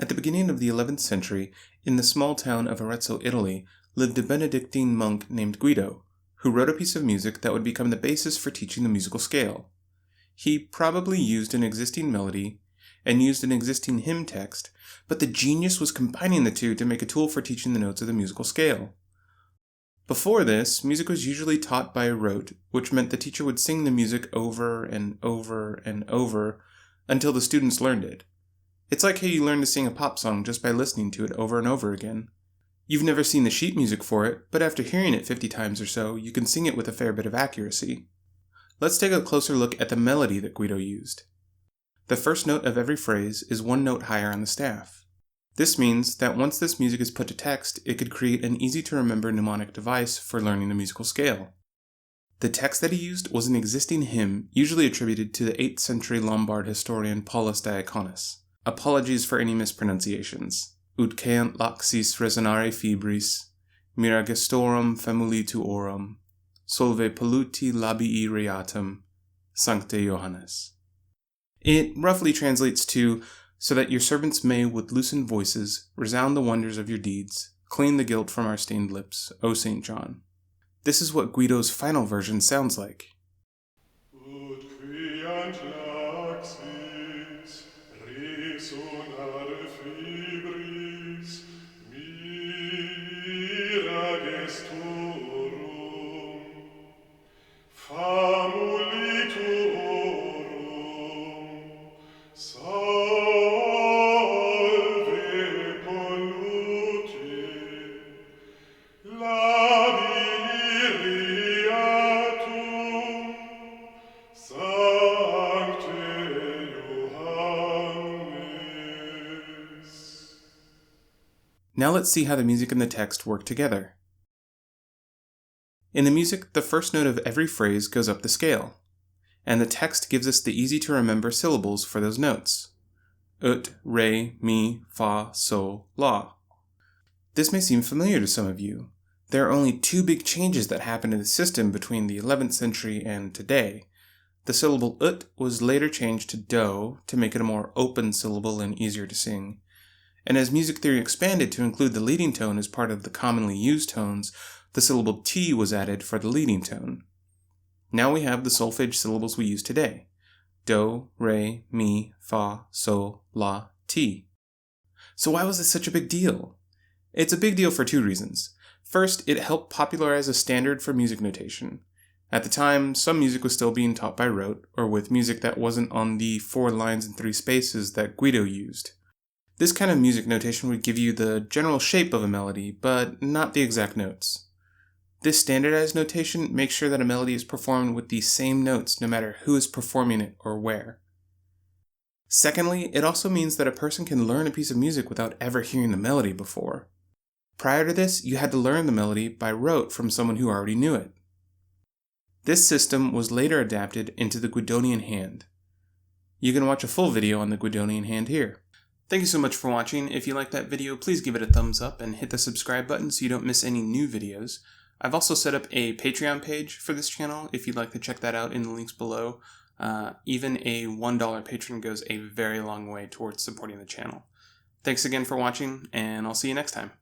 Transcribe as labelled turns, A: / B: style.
A: At the beginning of the 11th century, in the small town of Arezzo, Italy, lived a Benedictine monk named Guido, who wrote a piece of music that would become the basis for teaching the musical scale. He probably used an existing melody and used an existing hymn text, but the genius was combining the two to make a tool for teaching the notes of the musical scale. Before this, music was usually taught by rote, which meant the teacher would sing the music over and over and over until the students learned it. It's like how you learn to sing a pop song just by listening to it over and over again. You've never seen the sheet music for it, but after hearing it 50 times or so, you can sing it with a fair bit of accuracy. Let's take a closer look at the melody that Guido used. The first note of every phrase is one note higher on the staff. This means that once this music is put to text, it could create an easy-to-remember mnemonic device for learning the musical scale. The text that he used was an existing hymn, usually attributed to the 8th century Lombard historian Paulus Diaconus. Apologies for any mispronunciations. Ut ceant laxis resonare fibris, mira gestorum famuli tuorum, solve polluti labii reatum, Sancte Johannes. It roughly translates to, so that your servants may with loosened voices resound the wonders of your deeds, clean the guilt from our stained lips, O St. John. This is what Guido's final version sounds like.
B: Ut ceant laxis resonare fibris, mira gestorum, famuli tuorum, salve polluti, labii reatum, Sancte Johannes.
A: Now let's see how the music and the text work together. In the music, the first note of every phrase goes up the scale, and the text gives us the easy-to-remember syllables for those notes. Ut, re, mi, fa, sol, la. This may seem familiar to some of you. There are only two big changes that happened in the system between the 11th century and today. The syllable ut was later changed to do to make it a more open syllable and easier to sing. And as music theory expanded to include the leading tone as part of the commonly used tones, the syllable T was added for the leading tone. Now we have the solfege syllables we use today. Do, re, mi, fa, sol, la, ti. So why was this such a big deal? It's a big deal for two reasons. First, it helped popularize a standard for music notation. At the time, some music was still being taught by rote, or with music that wasn't on the 4 lines and 3 spaces that Guido used. This kind of music notation would give you the general shape of a melody, but not the exact notes. This standardized notation makes sure that a melody is performed with the same notes no matter who is performing it or where. Secondly, it also means that a person can learn a piece of music without ever hearing the melody before. Prior to this, you had to learn the melody by rote from someone who already knew it. This system was later adapted into the Guidonian hand. You can watch a full video on the Guidonian hand here. Thank you so much for watching. If you liked that video, please give it a thumbs up and hit the subscribe button so you don't miss any new videos. I've also set up a Patreon page for this channel if you'd like to check that out in the links below. Even a $1 patron goes a very long way towards supporting the channel. Thanks again for watching, and I'll see you next time.